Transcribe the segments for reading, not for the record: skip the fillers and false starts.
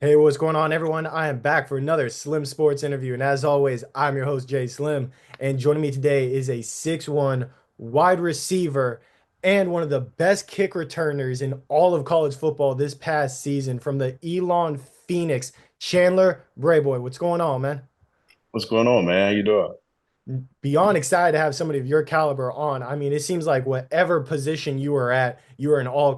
Hey, what's going on, everyone? I am back for another Slim Sports interview. And as always, I'm your host, Jay Slim. And joining me today is a 6'1" wide receiver and one of the best kick returners in all of college football this past season from the Elon Phoenix, Chandler Brayboy. What's going on, man? What's going on, man? How you doing? Beyond excited to have somebody of your caliber on. I mean, it seems like whatever position you were at, you were an all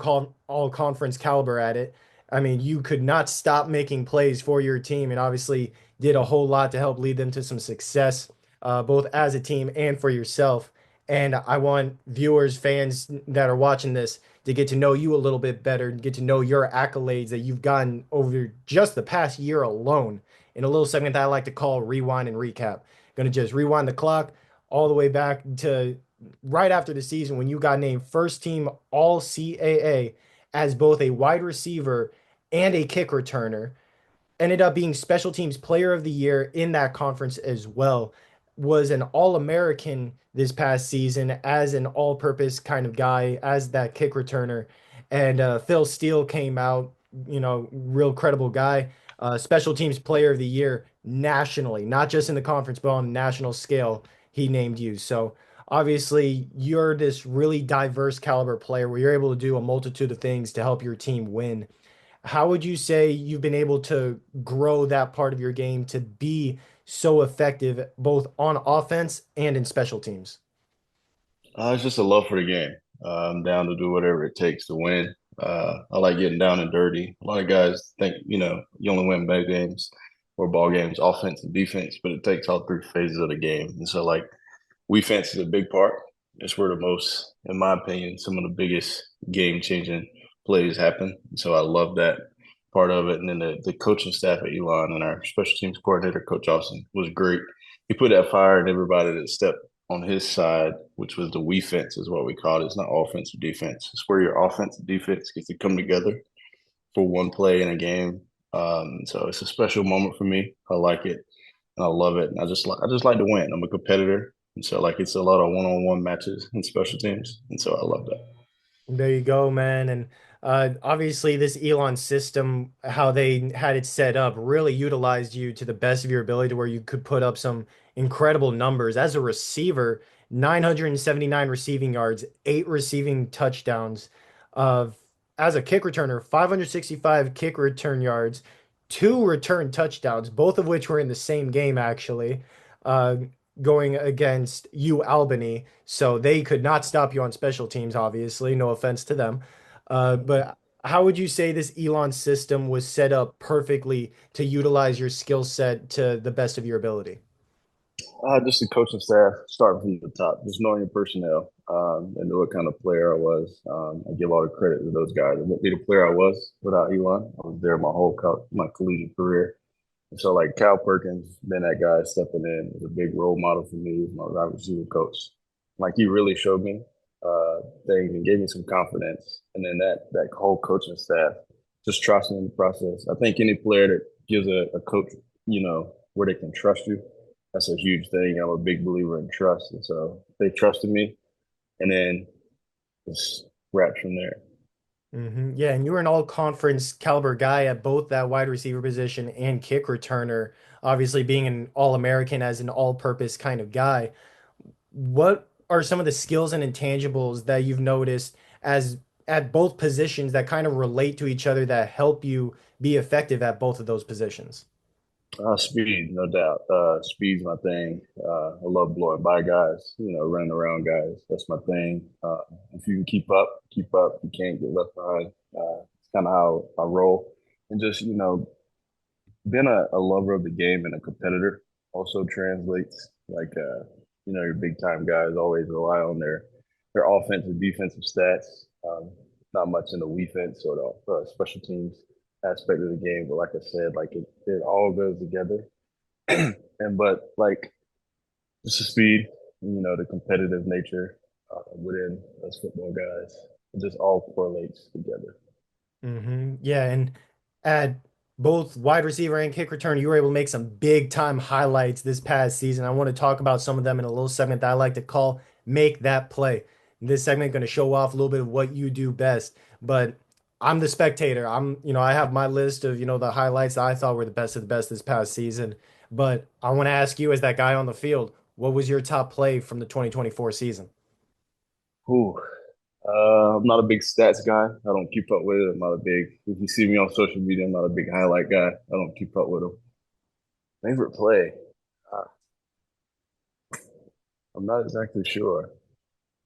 conference caliber at it. I mean, you could not stop making plays for your team, and obviously did a whole lot to help lead them to some success, both as a team and for yourself. And I want viewers, fans that are watching this to get to know you a little bit better, get to know your accolades that you've gotten over just the past year alone in a little segment that I like to call Rewind and Recap. Going to just rewind the clock all the way back to right after the season when you got named first team All CAA as both a wide receiver and a kick returner. Ended up being special teams player of the year in that conference as well. Was an All American this past season as an all purpose kind of guy, as that kick returner. And Phil Steele came out, real credible guy. Special teams player of the year nationally, not just in the conference, but on a national scale, he named you. So obviously, you're this really diverse caliber player where you're able to do a multitude of things to help your team win. How would you say you've been able to grow that part of your game to be so effective both on offense and in special teams? It's just a love for the game. I'm down to do whatever it takes to win. I like getting down and dirty. A lot of guys think, you only win big games or ball games, offense and defense, but it takes all three phases of the game. And so, like, defense is a big part. It's where the most, in my opinion, some of the biggest game-changing plays happen. So I love that part of it. And then the coaching staff at Elon and our special teams coordinator, Coach Austin, was great. He put that fire in everybody that stepped on his side, which was the we fence, is what we call it. It's not offense or defense. It's where your offense and defense gets to come together for one play in a game. So it's a special moment for me. I like it and I love it. And I just like to win. I'm a competitor, and so like it's a lot of one-on-one matches and special teams, and so I love that. There you go, man. And obviously, this Elon system, how they had it set up, really utilized you to the best of your ability to where you could put up some incredible numbers. As a receiver, 979 receiving yards, eight receiving touchdowns. Of as a kick returner, 565 kick return yards, two return touchdowns, both of which were in the same game, actually. Uh, Going against U Albany, so they could not stop you on special teams, obviously. No offense to them. But how would you say this Elon system was set up perfectly to utilize your skill set to the best of your ability? Just the coaching staff, starting from the top, just knowing your personnel and know what kind of player I was. I give all the credit to those guys. I wouldn't be the player I was without Elon. I was there my collegiate career. And so, like Cal Perkins, been that guy stepping in, was a big role model for me. My wide receiver coach, like he really showed me things and gave me some confidence. And then that whole coaching staff just trusting in the process. I think any player that gives a coach, where they can trust you, that's a huge thing. I'm a big believer in trust, and so they trusted me, and then it's wrapped from there. Yeah, and you were an all-conference caliber guy at both that wide receiver position and kick returner, obviously being an all-American as an all-purpose kind of guy. What are some of the skills and intangibles that you've noticed as at both positions that kind of relate to each other that help you be effective at both of those positions? Speed, no doubt. Speed's my thing. I love blowing by guys, running around guys. That's my thing. If you can keep up, keep up. You can't get left behind. It's kind of how I roll. And just, being a lover of the game and a competitor also translates. Like, your big time guys always rely on their offensive, defensive stats. Not much in the defense or the special teams aspect of the game, but like I said, like it all goes together. And but like just the speed, the competitive nature within us football guys, it just all correlates together. Yeah, and at both wide receiver and kick return, you were able to make some big time highlights this past season. I want to talk about some of them in a little segment that I like to call Make That Play. This segment going to show off a little bit of what you do best, but I'm the spectator. I have my list of, the highlights that I thought were the best of the best this past season. But I want to ask you, as that guy on the field, what was your top play from the 2024 season? Whew. I'm not a big stats guy. I don't keep up with it. I'm not a big, if you see me on social media, I'm not a big highlight guy. I don't keep up with them. Favorite play? Uh, I'm not exactly sure.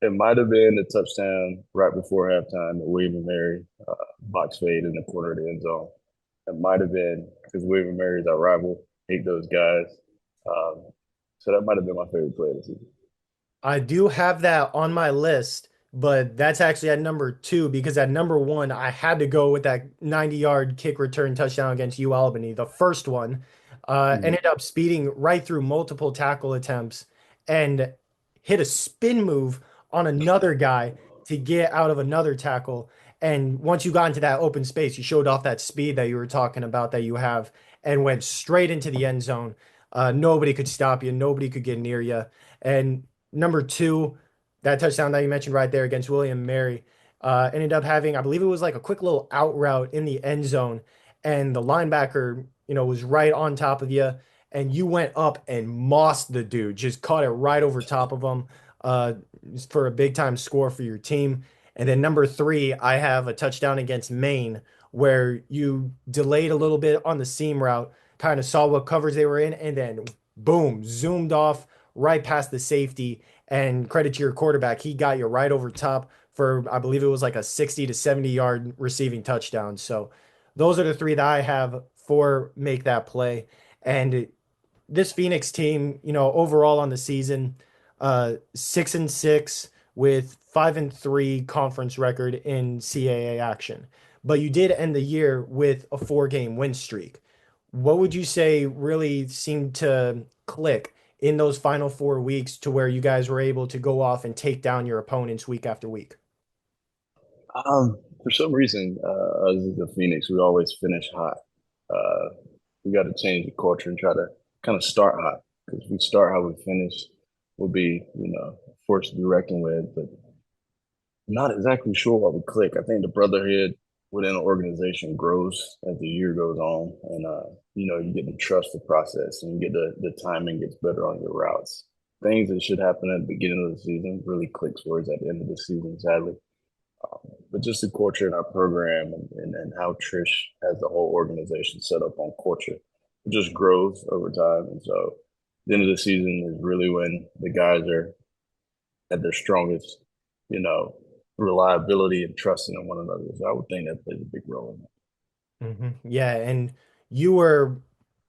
It might have been the touchdown right before halftime that William and Mary box fade in the corner of the end zone. It might have been because William and Mary is our rival. Hate those guys. Um, so that might have been my favorite play of the season. I do have that on my list, but that's actually at number two because at number one, I had to go with that 90-yard kick return touchdown against U Albany. The first one Mhm. ended up speeding right through multiple tackle attempts and hit a spin move on another guy to get out of another tackle. And once you got into that open space, you showed off that speed that you were talking about that you have and went straight into the end zone. Nobody could stop you, nobody could get near you. And number two, that touchdown that you mentioned right there against William Mary, ended up having, I believe it was like a quick little out route in the end zone, and the linebacker, was right on top of you, and you went up and mossed the dude, just caught it right over top of him, uh, for a big time score for your team. And then number three, I have a touchdown against Maine where you delayed a little bit on the seam route, kind of saw what covers they were in, and then boom, zoomed off right past the safety. And credit to your quarterback, he got you right over top for, I believe it was like a 60 to 70-yard receiving touchdown. So those are the three that I have for make that play. And this Phoenix team, overall on the season, 6-6 with 5-3 conference record in CAA action. But you did end the year with a 4-game win streak. What would you say really seemed to click in those final 4 weeks to where you guys were able to go off and take down your opponents week after week? For some reason, us as the Phoenix, we always finish hot. Uh, we got to change the culture and try to kind of start hot because if we start how we finish, we'll be, a force to be reckoned with. But I'm not exactly sure what would click. I think the brotherhood within an organization grows as the year goes on, and you get to trust the process and you get the timing gets better on your routes. Things that should happen at the beginning of the season really clicks towards at the end of the season, sadly. But just the culture in our program and how Trish has the whole organization set up on culture, it just grows over time. And so the end of the season is really when the guys are at their strongest, you know, reliability and trusting in one another. So I would think that plays a big role in that. Yeah, and you were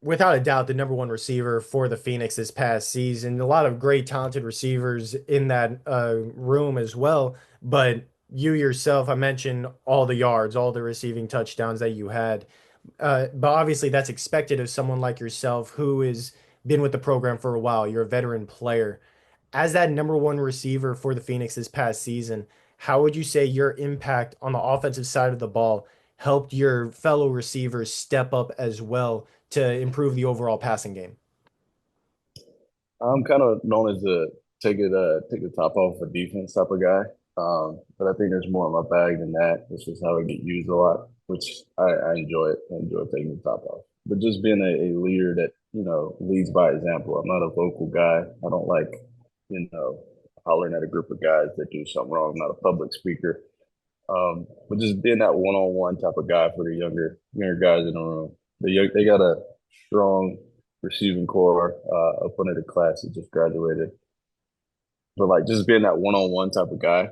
without a doubt the number one receiver for the Phoenix this past season. A lot of great, talented receivers in that room as well. But you yourself, I mentioned all the yards, all the receiving touchdowns that you had. But obviously, that's expected of someone like yourself who has been with the program for a while. You're a veteran player. As that number one receiver for the Phoenix this past season, how would you say your impact on the offensive side of the ball helped your fellow receivers step up as well to improve the overall passing game? I'm kind of known as a take the top off for defense type of guy. But I think there's more in my bag than that. This is how I get used a lot, which I enjoy it. I enjoy taking the top off. But just being a leader that, leads by example. I'm not a vocal guy. I don't like, you know, hollering at a group of guys that do something wrong. I'm not a public speaker. But just being that one-on-one type of guy for the younger guys in the room. They got a strong receiving core up under the class that just graduated. But like just being that one-on-one type of guy,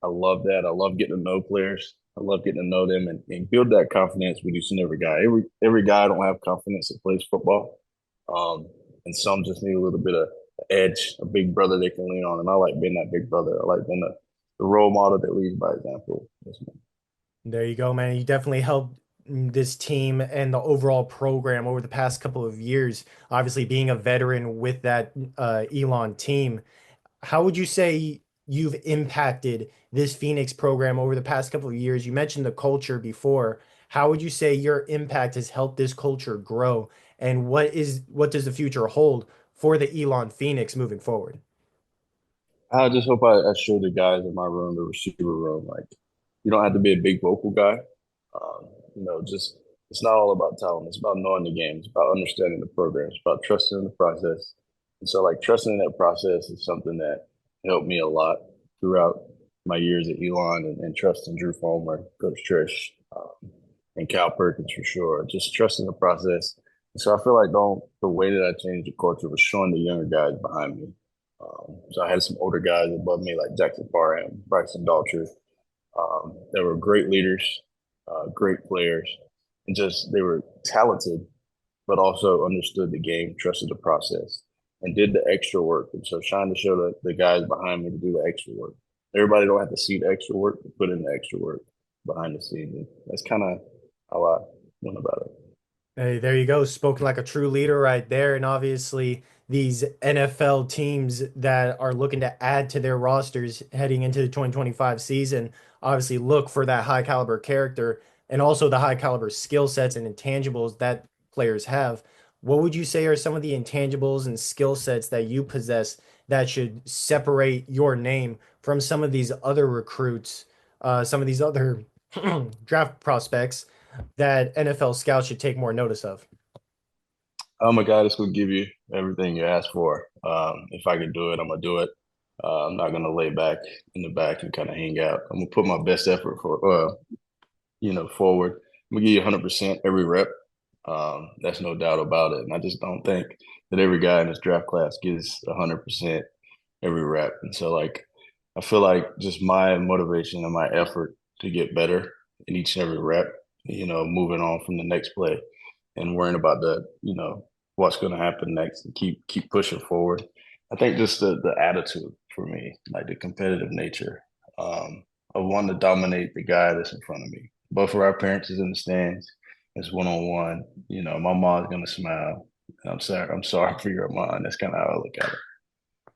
I love that. I love getting to know players. I love getting to know them and build that confidence with each and every guy. Every guy don't have confidence that plays football. And some just need a little bit of edge, a big brother they can lean on. And I like being that big brother. I like being the role model that leads by example. Yes, There you go, man. You definitely helped this team and the overall program over the past couple of years. Obviously, being a veteran with that Elon team, how would you say you've impacted this Phoenix program over the past couple of years? You mentioned the culture before. How would you say your impact has helped this culture grow? And what does the future hold for the Elon Phoenix moving forward? I just hope I show the guys in my room, the receiver room, like You don't have to be a big vocal guy. Just it's not all about talent. It's about knowing the game. It's about understanding the program. It's about trusting in the process. And so, like trusting in that process is something that helped me a lot throughout my years at Elon and trusting Drew Fulmer, Coach Trish, and Cal Perkins for sure. Just trusting the process. And so I feel like the way that I changed the culture was showing the younger guys behind me. So I had some older guys above me like Jackson Parham, Bryson Daltrey, they were great leaders, great players, and just they were talented, but also understood the game, trusted the process, and did the extra work. And so trying to show the guys behind me to do the extra work. Everybody don't have to see the extra work, but put in the extra work behind the scenes. And that's kind of how I went about it. Hey, there you go. Spoken like a true leader right there. And obviously, these NFL teams that are looking to add to their rosters heading into the 2025 season obviously look for that high caliber character and also the high caliber skill sets and intangibles that players have. What would you say are some of the intangibles and skill sets that you possess that should separate your name from some of these other recruits, some of these other draft prospects that NFL scouts should take more notice of? I'm a guy that's gonna give you everything you ask for. If I can do it, I'm gonna do it. I'm not gonna lay back in the back and kind of hang out. I'm gonna put my best effort forward. I'm gonna give you 100% every rep. That's no doubt about it. And I just don't think that every guy in this draft class gives 100% every rep. And so, like, I feel like just my motivation and my effort to get better in each and every rep, moving on from the next play and worrying about what's going to happen next and keep pushing forward. I think just the attitude for me, like the competitive nature, of wanting to dominate the guy that's in front of me. Both of our parents is in the stands. It's one on one. My mom's gonna smile. And I'm sorry for your mom. That's kind of how I look at it.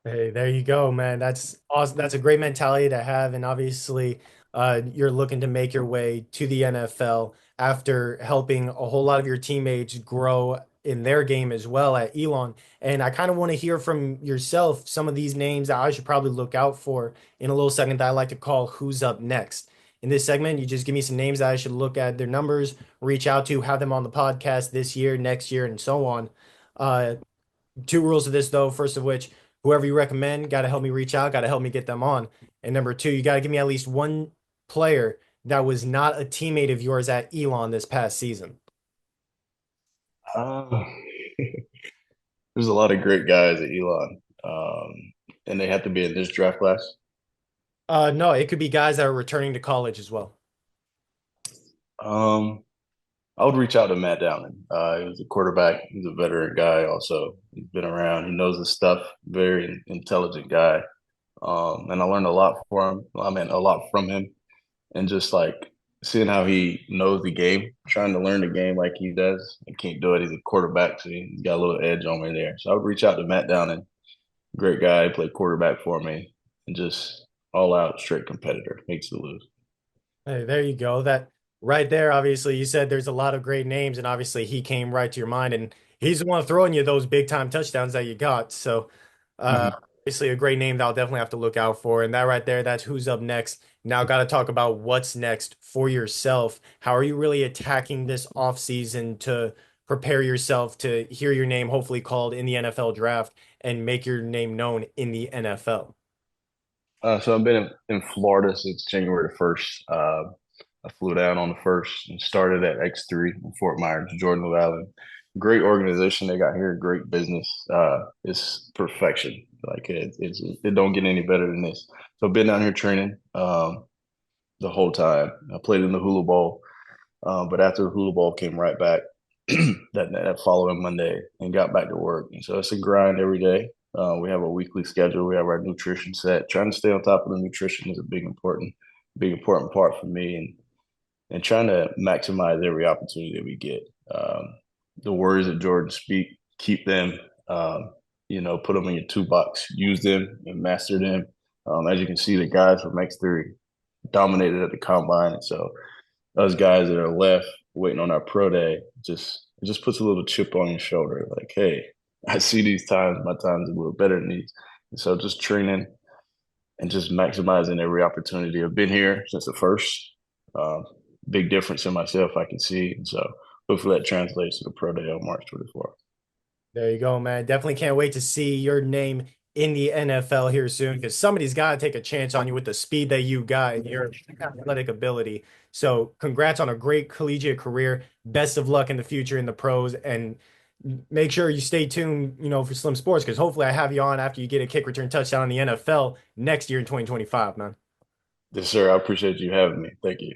Hey, there you go, man. That's awesome. That's a great mentality to have. And obviously, you're looking to make your way to the NFL after helping a whole lot of your teammates grow in their game as well at Elon. And I kind of want to hear from yourself some of these names that I should probably look out for in a little segment that I like to call Who's Up Next. In this segment, you just give me some names that I should look at their numbers, reach out to, have them on the podcast this year, next year, and so on. Uh, Two rules to this though. First of which, whoever you recommend, got to help me reach out, got to help me get them on. And number two, you got to give me at least one player that was not a teammate of yours at Elon this past season. Uh, there's a lot of great guys at Elon, and they have to be in this draft class. No, it could be guys that are returning to college as well. Um, I would reach out to Matt Downing. He was a quarterback. He's a veteran guy. Also, he's been around. He knows his stuff. Very intelligent guy. And I learned a lot from him. I mean, a lot from him, and just like seeing how he knows the game, trying to learn the game like he does. I can't do it. He's a quarterback, so he's got a little edge on me there. So I would reach out to Matt Downing. Great guy, played quarterback for me, and just all out straight competitor. Makes to lose. Hey, there you go. That right there, obviously, you said there's a lot of great names, and obviously he came right to your mind, and he's the one throwing you those big time touchdowns that you got. So, uh, Mhm. obviously, a great name that I'll definitely have to look out for. And that right there, that's who's up next. Now, got to talk about what's next for yourself. How are you really attacking this offseason to prepare yourself to hear your name hopefully called in the NFL draft and make your name known in the NFL? So I've been in Florida since January the 1st. I flew down on the 1st and started at X3 in Fort Myers, Jordan Valley. Great organization they got here, great business. It's perfection. Like it don't get any better than this. So I've been down here training the whole time. I played in the Hula Bowl, but after the Hula Bowl, came right back that following Monday and got back to work. And so it's a grind every day. We have a weekly schedule. We have our nutrition set. Trying to stay on top of the nutrition is a big important part for me, and trying to maximize every opportunity that we get. The words that Jordan speak, keep them. Put them in your toolbox. Use them and master them. As you can see, the guys from X3 dominated at the combine, and so us guys that are left waiting on our pro day, it just puts a little chip on your shoulder. Like, hey, I see these times. My time's a little better than these. And so just training and just maximizing every opportunity. I've been here since the 1st. big difference in myself I can see. And so hopefully that translates to the pro day on March 24th. There you go, man. Definitely can't wait to see your name in the NFL here soon because somebody's got to take a chance on you with the speed that you got and your athletic ability. So, congrats on a great collegiate career. Best of luck in the future in the pros, and make sure you stay tuned, for Slim Sports because hopefully I have you on after you get a kick return touchdown in the NFL next year in 2025, man. Yes, sir. I appreciate you having me. Thank you.